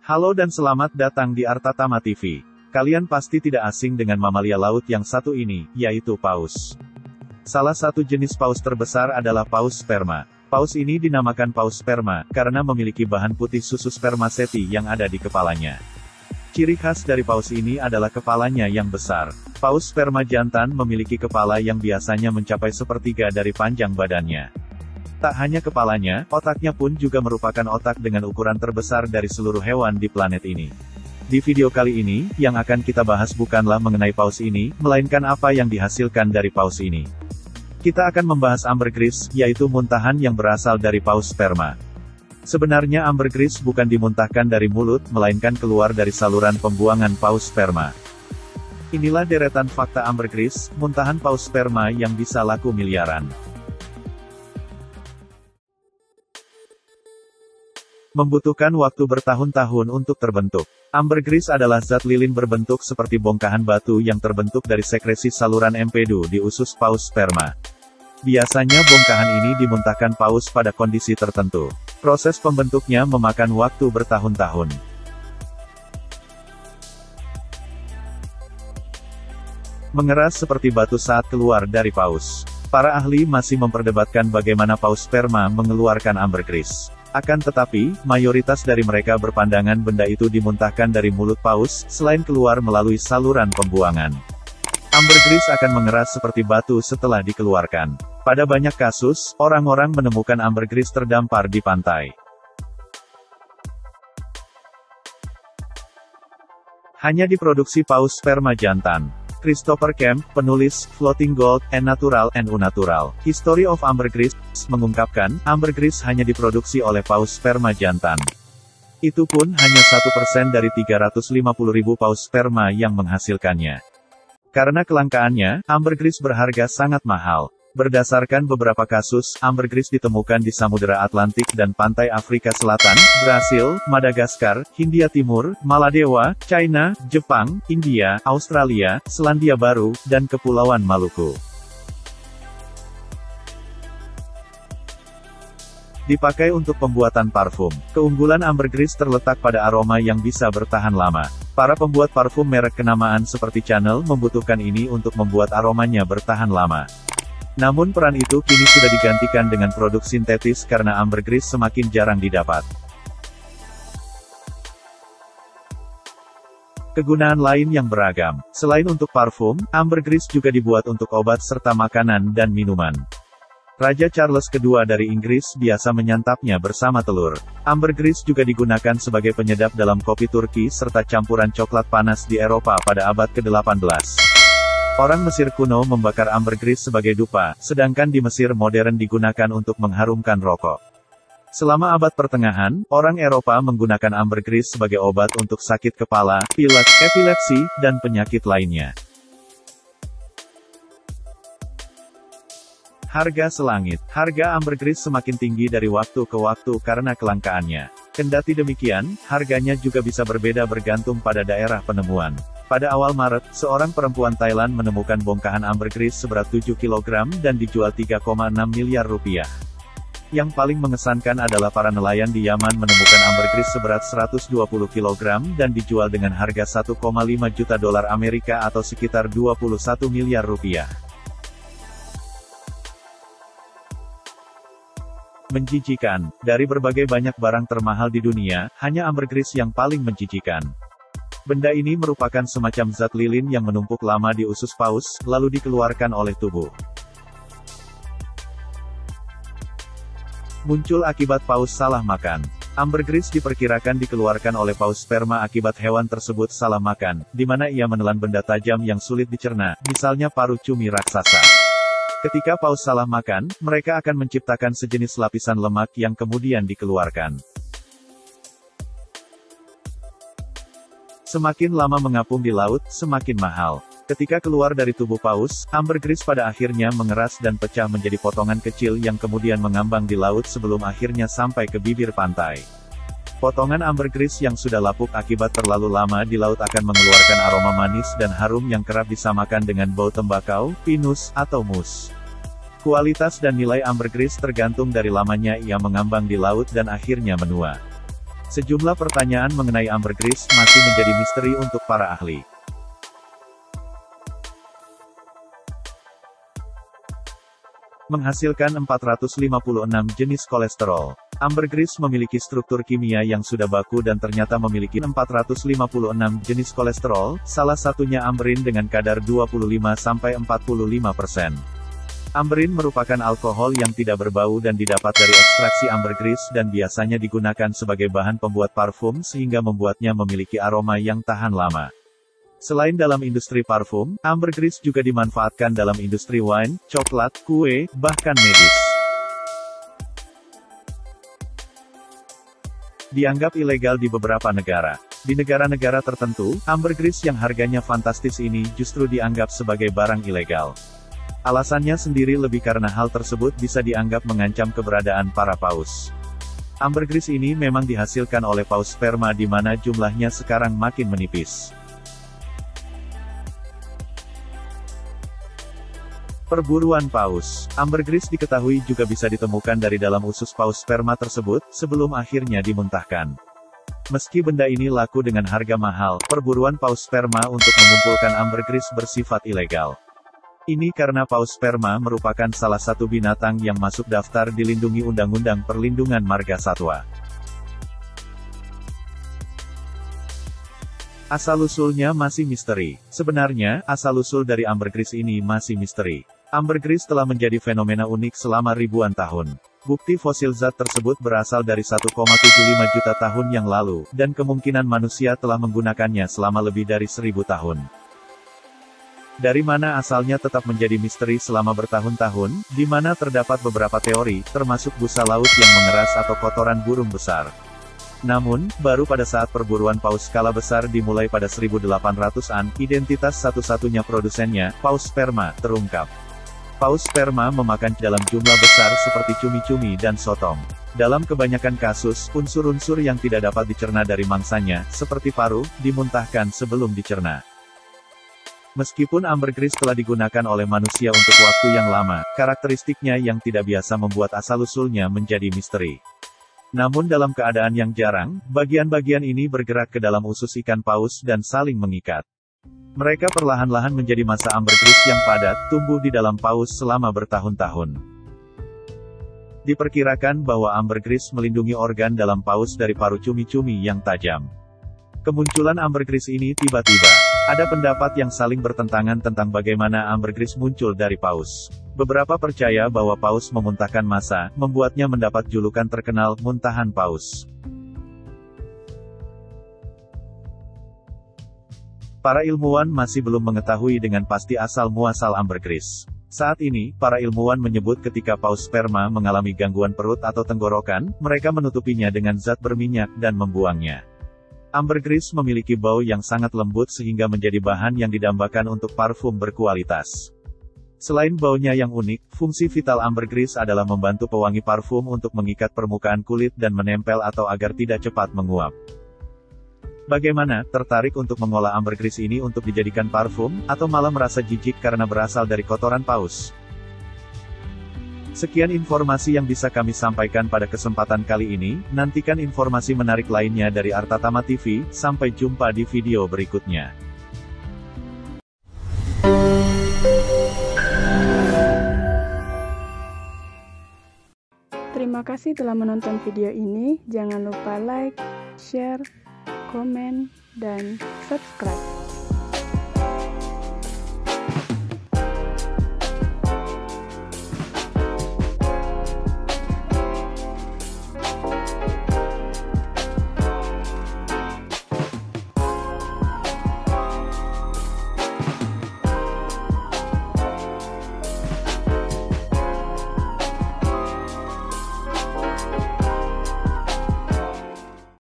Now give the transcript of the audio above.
Halo dan selamat datang di Artatama TV. Kalian pasti tidak asing dengan mamalia laut yang satu ini, yaitu paus. Salah satu jenis paus terbesar adalah paus sperma. Paus ini dinamakan paus sperma, karena memiliki bahan putih susu spermaceti yang ada di kepalanya. Ciri khas dari paus ini adalah kepalanya yang besar. Paus sperma jantan memiliki kepala yang biasanya mencapai sepertiga dari panjang badannya. Tak hanya kepalanya, otaknya pun juga merupakan otak dengan ukuran terbesar dari seluruh hewan di planet ini. Di video kali ini, yang akan kita bahas bukanlah mengenai paus ini, melainkan apa yang dihasilkan dari paus ini. Kita akan membahas ambergris, yaitu muntahan yang berasal dari paus sperma. Sebenarnya ambergris bukan dimuntahkan dari mulut, melainkan keluar dari saluran pembuangan paus sperma. Inilah deretan fakta ambergris, muntahan paus sperma yang bisa laku miliaran. Membutuhkan waktu bertahun-tahun untuk terbentuk. Ambergris adalah zat lilin berbentuk seperti bongkahan batu yang terbentuk dari sekresi saluran empedu di usus paus sperma. Biasanya bongkahan ini dimuntahkan paus pada kondisi tertentu. Proses pembentuknya memakan waktu bertahun-tahun. Mengeras seperti batu saat keluar dari paus. Para ahli masih memperdebatkan bagaimana paus sperma mengeluarkan ambergris. Akan tetapi, mayoritas dari mereka berpandangan benda itu dimuntahkan dari mulut paus, selain keluar melalui saluran pembuangan. Ambergris akan mengeras seperti batu setelah dikeluarkan. Pada banyak kasus, orang-orang menemukan ambergris terdampar di pantai. Hanya diproduksi paus sperma jantan. Christopher Kemp, penulis Floating Gold, and Natural and Unnatural History of Ambergris, mengungkapkan, ambergris hanya diproduksi oleh paus sperma jantan. Itu pun hanya 1% dari 350.000 paus sperma yang menghasilkannya. Karena kelangkaannya, ambergris berharga sangat mahal. Berdasarkan beberapa kasus, ambergris ditemukan di Samudera Atlantik dan pantai Afrika Selatan, Brasil, Madagaskar, Hindia Timur, Maladewa, China, Jepang, India, Australia, Selandia Baru, dan Kepulauan Maluku. Dipakai untuk pembuatan parfum. Keunggulan ambergris terletak pada aroma yang bisa bertahan lama. Para pembuat parfum merek kenamaan seperti Chanel membutuhkan ini untuk membuat aromanya bertahan lama. Namun peran itu kini sudah digantikan dengan produk sintetis karena ambergris semakin jarang didapat. Kegunaan lain yang beragam. Selain untuk parfum, ambergris juga dibuat untuk obat serta makanan dan minuman. Raja Charles II dari Inggris biasa menyantapnya bersama telur. Ambergris juga digunakan sebagai penyedap dalam kopi Turki serta campuran coklat panas di Eropa pada abad ke-18. Orang Mesir kuno membakar ambergris sebagai dupa, sedangkan di Mesir modern digunakan untuk mengharumkan rokok. Selama abad pertengahan, orang Eropa menggunakan ambergris sebagai obat untuk sakit kepala, pilek, epilepsi, dan penyakit lainnya. Harga selangit. Harga ambergris semakin tinggi dari waktu ke waktu karena kelangkaannya. Kendati demikian, harganya juga bisa berbeda bergantung pada daerah penemuan. Pada awal Maret, seorang perempuan Thailand menemukan bongkahan ambergris seberat 7 kg dan dijual 3,6 miliar rupiah. Yang paling mengesankan adalah para nelayan di Yaman menemukan ambergris seberat 120 kg dan dijual dengan harga 1,5 juta dolar Amerika atau sekitar 21 miliar rupiah. Menjijikan. Dari berbagai banyak barang termahal di dunia, hanya ambergris yang paling menjijikan. Benda ini merupakan semacam zat lilin yang menumpuk lama di usus paus, lalu dikeluarkan oleh tubuh. Muncul akibat paus salah makan. Ambergris diperkirakan dikeluarkan oleh paus sperma akibat hewan tersebut salah makan, di mana ia menelan benda tajam yang sulit dicerna, misalnya paru cumi raksasa. Ketika paus salah makan, mereka akan menciptakan sejenis lapisan lemak yang kemudian dikeluarkan. Semakin lama mengapung di laut, semakin mahal. Ketika keluar dari tubuh paus, ambergris pada akhirnya mengeras dan pecah menjadi potongan kecil yang kemudian mengambang di laut sebelum akhirnya sampai ke bibir pantai. Potongan ambergris yang sudah lapuk akibat terlalu lama di laut akan mengeluarkan aroma manis dan harum yang kerap disamakan dengan bau tembakau, pinus, atau mus. Kualitas dan nilai ambergris tergantung dari lamanya ia mengambang di laut dan akhirnya menua. Sejumlah pertanyaan mengenai ambergris masih menjadi misteri untuk para ahli. Menghasilkan 456 jenis kolesterol. Ambergris memiliki struktur kimia yang sudah baku dan ternyata memiliki 456 jenis kolesterol, salah satunya amberin dengan kadar 25–45%. Amberin merupakan alkohol yang tidak berbau dan didapat dari ekstraksi ambergris dan biasanya digunakan sebagai bahan pembuat parfum sehingga membuatnya memiliki aroma yang tahan lama. Selain dalam industri parfum, ambergris juga dimanfaatkan dalam industri wine, coklat, kue, bahkan medis. Dianggap ilegal di beberapa negara. Di negara-negara tertentu, ambergris yang harganya fantastis ini justru dianggap sebagai barang ilegal. Alasannya sendiri lebih karena hal tersebut bisa dianggap mengancam keberadaan para paus. Ambergris ini memang dihasilkan oleh paus sperma di mana jumlahnya sekarang makin menipis. Perburuan paus. Ambergris diketahui juga bisa ditemukan dari dalam usus paus sperma tersebut, sebelum akhirnya dimuntahkan. Meski benda ini laku dengan harga mahal, perburuan paus sperma untuk mengumpulkan ambergris bersifat ilegal. Ini karena paus sperma merupakan salah satu binatang yang masuk daftar dilindungi Undang-Undang Perlindungan Marga Satwa. Asal-usulnya masih misteri. Sebenarnya, asal-usul dari ambergris ini masih misteri. Ambergris telah menjadi fenomena unik selama ribuan tahun. Bukti fosil zat tersebut berasal dari 1,75 juta tahun yang lalu, dan kemungkinan manusia telah menggunakannya selama lebih dari 1000 tahun. Dari mana asalnya tetap menjadi misteri selama bertahun-tahun, di mana terdapat beberapa teori, termasuk busa laut yang mengeras atau kotoran burung besar. Namun, baru pada saat perburuan paus skala besar dimulai pada 1800-an, identitas satu-satunya produsennya, paus sperma, terungkap. Paus sperma memakan dalam jumlah besar seperti cumi-cumi dan sotong. Dalam kebanyakan kasus, unsur-unsur yang tidak dapat dicerna dari mangsanya, seperti paru, dimuntahkan sebelum dicerna. Meskipun ambergris telah digunakan oleh manusia untuk waktu yang lama, karakteristiknya yang tidak biasa membuat asal-usulnya menjadi misteri. Namun dalam keadaan yang jarang, bagian-bagian ini bergerak ke dalam usus ikan paus dan saling mengikat. Mereka perlahan-lahan menjadi massa ambergris yang padat, tumbuh di dalam paus selama bertahun-tahun. Diperkirakan bahwa ambergris melindungi organ dalam paus dari paru cumi-cumi yang tajam. Kemunculan ambergris ini tiba-tiba. Ada pendapat yang saling bertentangan tentang bagaimana ambergris muncul dari paus. Beberapa percaya bahwa paus memuntahkan massa, membuatnya mendapat julukan terkenal, muntahan paus. Para ilmuwan masih belum mengetahui dengan pasti asal-muasal ambergris. Saat ini, para ilmuwan menyebut ketika paus sperma mengalami gangguan perut atau tenggorokan, mereka menutupinya dengan zat berminyak dan membuangnya. Ambergris memiliki bau yang sangat lembut sehingga menjadi bahan yang didambakan untuk parfum berkualitas. Selain baunya yang unik, fungsi vital ambergris adalah membantu pewangi parfum untuk mengikat permukaan kulit dan menempel atau agar tidak cepat menguap. Bagaimana, tertarik untuk mengolah ambergris ini untuk dijadikan parfum, atau malah merasa jijik karena berasal dari kotoran paus? Sekian informasi yang bisa kami sampaikan pada kesempatan kali ini, nantikan informasi menarik lainnya dari Artatama TV, sampai jumpa di video berikutnya. Terima kasih telah menonton video ini, jangan lupa like, share, komen, dan subscribe.